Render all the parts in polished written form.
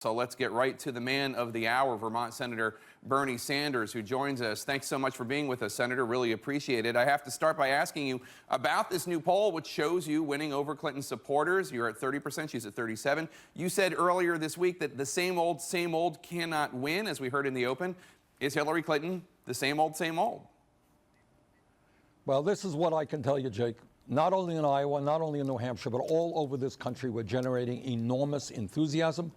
So let's get right to the man of the hour, Vermont Senator Bernie Sanders, who joins us. Thanks so much for being with us, Senator. Really appreciate it. I have to start by asking you about this new poll, which shows you winning over Clinton supporters. You're at 30%, she's at 37%. You said earlier this week that the same old cannot win, as we heard in the open. Is Hillary Clinton the same old, same old? Well, this is what I can tell you, Jake. Not only in Iowa, not only in New Hampshire, but all over this country, we're generating enormous enthusiasm.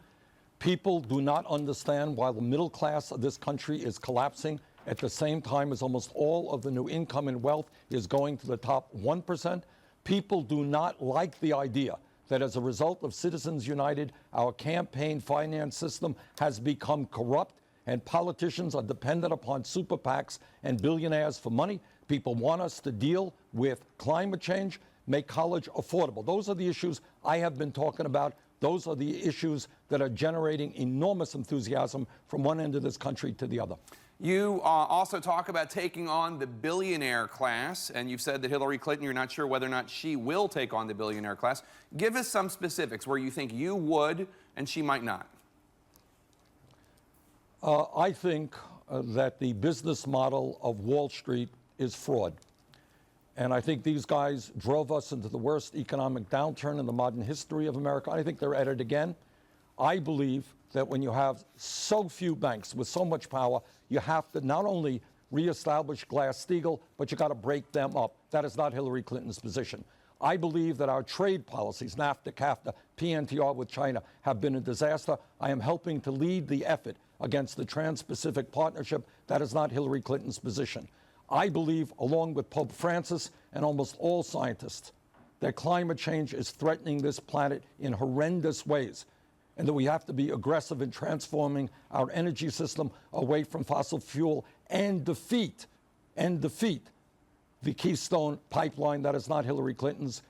People do not understand why the middle class of this country is collapsing at the same time as almost all of the new income and wealth is going to the top 1%. People do not like the idea that as a result of Citizens United, our campaign finance system has become corrupt and politicians are dependent upon super PACs and billionaires for money. People want us to deal with climate change, make college affordable. Those are the issues I have been talking about. Those are the issues that are generating enormous enthusiasm from one end of this country to the other. You also talk about taking on the billionaire class, and you've said that Hillary Clinton, you're not sure whether or not she will take on the billionaire class. Give us some specifics where you think you would and she might not. I think that the business model of Wall Street is fraud. And I think these guys drove us into the worst economic downturn in the modern history of America. I think they're at it again. I believe that when you have so few banks with so much power, you have to not only reestablish Glass-Steagall, but you got to break them up. That is not Hillary Clinton's position. I believe that our trade policies, NAFTA, CAFTA, PNTR with China, have been a disaster. I am helping to lead the effort against the Trans-Pacific Partnership. That is not Hillary Clinton's position. I believe, along with Pope Francis and almost all scientists, that climate change is threatening this planet in horrendous ways, and that we have to be aggressive in transforming our energy system away from fossil fuel and defeat the Keystone Pipeline. That is not Hillary Clinton's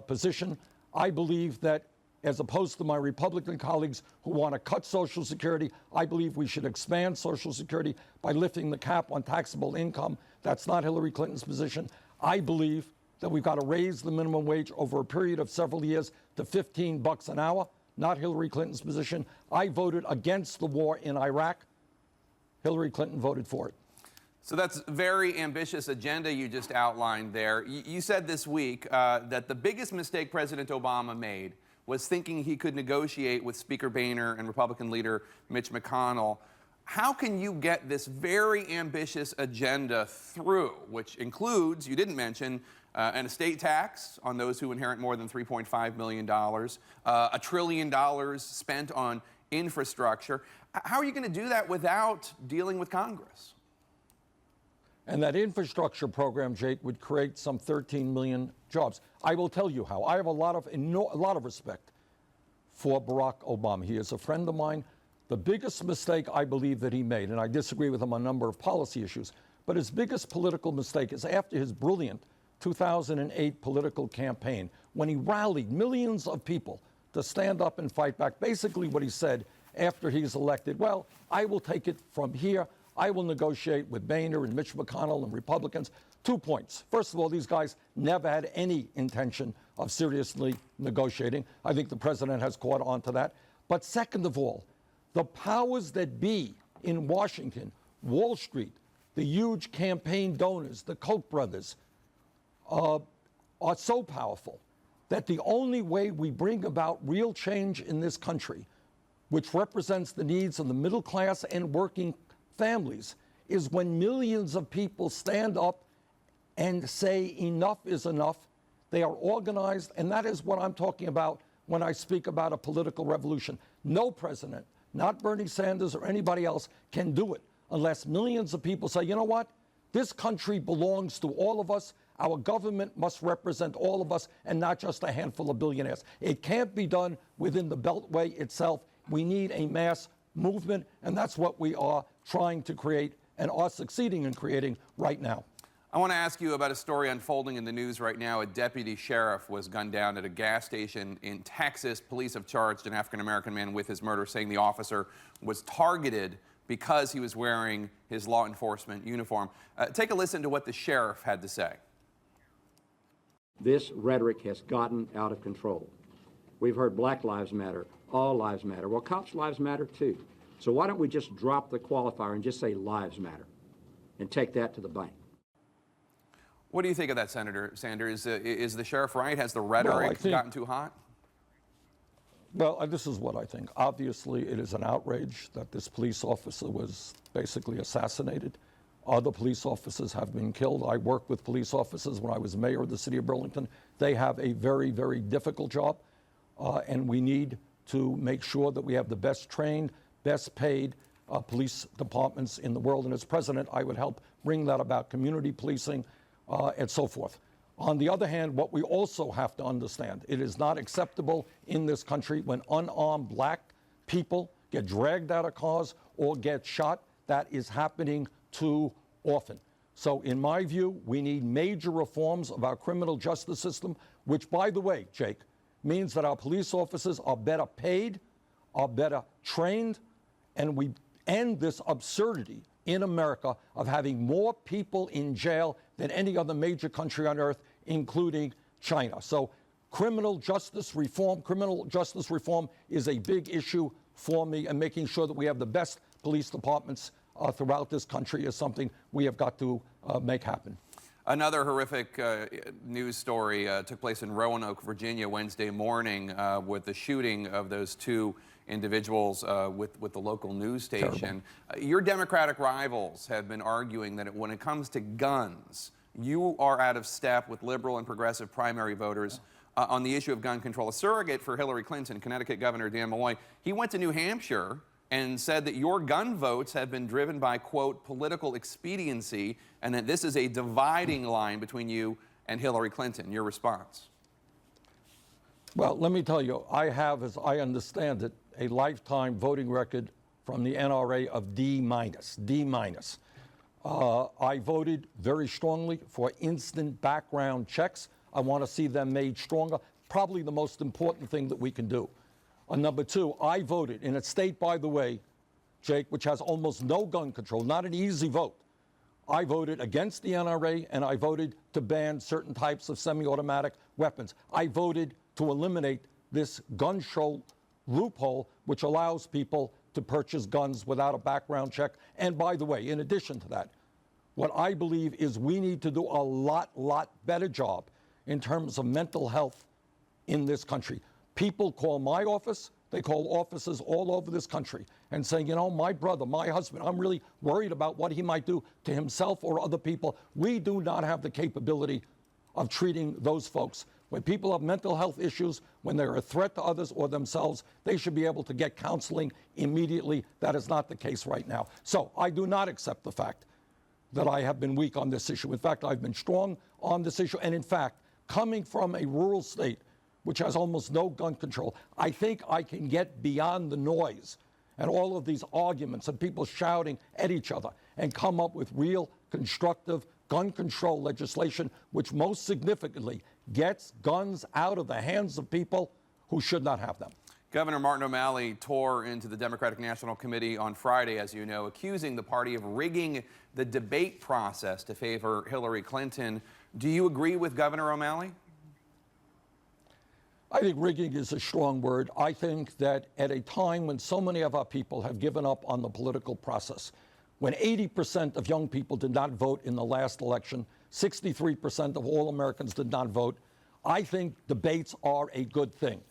position. I believe that, as opposed to my Republican colleagues who want to cut Social Security, I believe we should expand Social Security by lifting the cap on taxable income. That's not Hillary Clinton's position. I believe that we've got to raise the minimum wage over a period of several years to $15 an hour, not Hillary Clinton's position. I voted against the war in Iraq. Hillary Clinton voted for it. So that's a very ambitious agenda you just outlined there. You said this week that the biggest mistake President Obama made was thinking he could negotiate with Speaker Boehner and Republican leader Mitch McConnell. How can you get this very ambitious agenda through, which includes, you didn't mention, an estate tax on those who inherit more than $3.5 million, $1 trillion spent on infrastructure? How are you going to do that without dealing with Congress? And that infrastructure program, Jake, would create some 13 million jobs. I will tell you how. I have a lot of respect for Barack Obama. He is a friend of mine. The biggest mistake I believe that he made, and I disagree with him on a number of policy issues, but his biggest political mistake is after his brilliant 2008 political campaign, when he rallied millions of people to stand up and fight back. Basically what he said after he's elected, well, I will take it from here. I will negotiate with Boehner and Mitch McConnell and Republicans. 2 points. First of all, these guys never had any intention of seriously negotiating. I think the president has caught on to that. But second of all, the powers that be in Washington, Wall Street, the huge campaign donors, the Koch brothers, are so powerful that the only way we bring about real change in this country, which represents the needs of the middle class and working families, is when millions of people stand up and say enough is enough. They are organized, and that is what I'm talking about when I speak about a political revolution. No president, not Bernie Sanders or anybody else, can do it unless millions of people say, you know what? This country belongs to all of us. Our government must represent all of us and not just a handful of billionaires. It can't be done within the Beltway itself. We need a mass movement, and that's what we are trying to create and are succeeding in creating right now. I want to ask you about a story unfolding in the news right now. A deputy sheriff was gunned down at a gas station in Texas. Police have charged an African-American man with his murder, saying the officer was targeted because he was wearing his law enforcement uniform. Take a listen to what the sheriff had to say. This rhetoric has gotten out of control. We've heard Black Lives Matter, all lives matter. Well, cops' lives matter too. So why don't we just drop the qualifier and just say lives matter and take that to the bank? What do you think of that, Senator Sanders? Is the sheriff right? Has the rhetoric gotten too hot? Well, this is what I think. Obviously, it is an outrage that this police officer was basically assassinated. Other police officers have been killed. I worked with police officers when I was mayor of the city of Burlington. They have a very, very difficult job, and we need to make sure that we have the best trained, best paid police departments in the world. And as president, I would help bring that about, community policing and so forth. On the other hand, what we also have to understand, it is not acceptable in this country when unarmed black people get dragged out of cars or get shot. That is happening too often. So in my view, we need major reforms of our criminal justice system, which, by the way, Jake, means that our police officers are better paid, are better trained, and we end this absurdity in America of having more people in jail than any other major country on earth, including China. So criminal justice reform is a big issue for me, and making sure that we have the best police departments throughout this country is something we have got to make happen. Another horrific news story took place in Roanoke, Virginia, Wednesday morning with the shooting of those two individuals with the local news station. Your Democratic rivals have been arguing that when it comes to guns, you are out of step with liberal and progressive primary voters on the issue of gun control. A surrogate for Hillary Clinton, Connecticut Governor Dan Malloy, he went to New Hampshire and said that your gun votes have been driven by, quote, political expediency, and that this is a dividing line between you and Hillary Clinton. Your response? Well, let me tell you, I have, as I understand it, a lifetime voting record from the NRA of D-. I voted very strongly for instant background checks. I want to see them made stronger. Probably the most important thing that we can do. Number two, I voted in a state, by the way, Jake, which has almost no gun control, not an easy vote. I voted against the NRA, and I voted to ban certain types of semi-automatic weapons. I voted to eliminate this gun show loophole, which allows people to purchase guns without a background check. And by the way, in addition to that, what I believe is we need to do a lot better job in terms of mental health in this country. People call my office, they call offices all over this country and saying, you know, my brother, my husband, I'm really worried about what he might do to himself or other people. We do not have the capability of treating those folks. When people have mental health issues, when they're a threat to others or themselves, they should be able to get counseling immediately. That is not the case right now. So I do not accept the fact that I have been weak on this issue. In fact, I've been strong on this issue. And in fact, coming from a rural state which has almost no gun control, I think I can get beyond the noise and all of these arguments and people shouting at each other and come up with real constructive gun control legislation, which most significantly gets guns out of the hands of people who should not have them. Governor Martin O'Malley tore into the Democratic National Committee on Friday, as you know, accusing the party of rigging the debate process to favor Hillary Clinton. Do you agree with Governor O'Malley? I think rigging is a strong word. I think that at a time when so many of our people have given up on the political process, when 80% of young people did not vote in the last election, 63% of all Americans did not vote, I think debates are a good thing.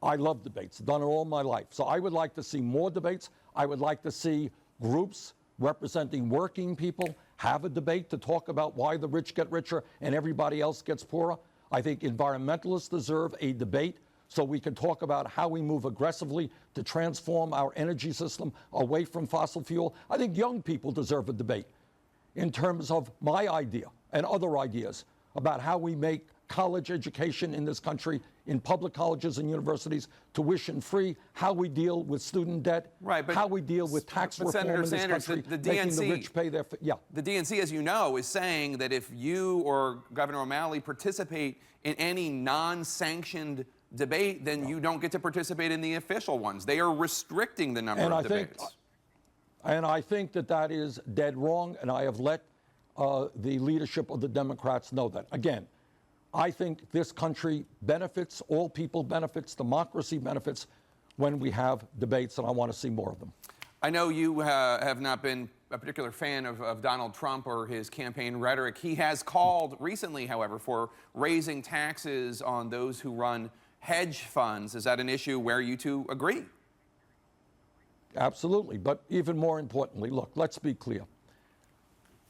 I love debates, done it all my life. So I would like to see more debates. I would like to see groups representing working people have a debate to talk about why the rich get richer and everybody else gets poorer. I think environmentalists deserve a debate so we can talk about how we move aggressively to transform our energy system away from fossil fuel. I think young people deserve a debate in terms of my idea and other ideas about how we make college education in this country, in public colleges and universities, tuition free, how we deal with student debt, right, but, how we deal with tax reform Senator in this Sanders, country, the making DNC, the rich pay their The DNC, as you know, is saying that if you or Governor O'Malley participate in any non-sanctioned debate, then you don't get to participate in the official ones. They are restricting the number of debates. And I think that that is dead wrong, and I have let the leadership of the Democrats know that. Again, I think this country benefits, all people benefits, democracy benefits, when we have debates, and I want to see more of them. I know you have not been a particular fan of Donald Trump or his campaign rhetoric. He has called recently, however, for raising taxes on those who run hedge funds. Is that an issue where you two agree? Absolutely. But even more importantly, look, let's be clear.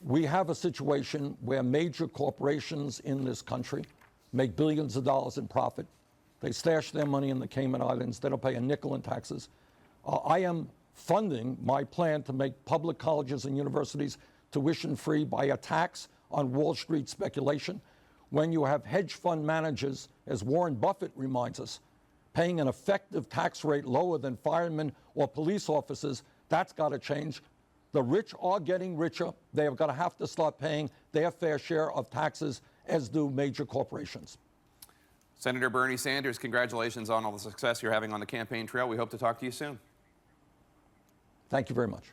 We have a situation where major corporations in this country make billions of dollars in profit. They stash their money in the Cayman Islands. They don't pay a nickel in taxes. I am funding my plan to make public colleges and universities tuition-free by a tax on Wall Street speculation. When you have hedge fund managers, as Warren Buffett reminds us, paying an effective tax rate lower than firemen or police officers, that's got to change. The rich are getting richer. They are going to have to start paying their fair share of taxes, as do major corporations. Senator Bernie Sanders, congratulations on all the success you're having on the campaign trail. We hope to talk to you soon. Thank you very much.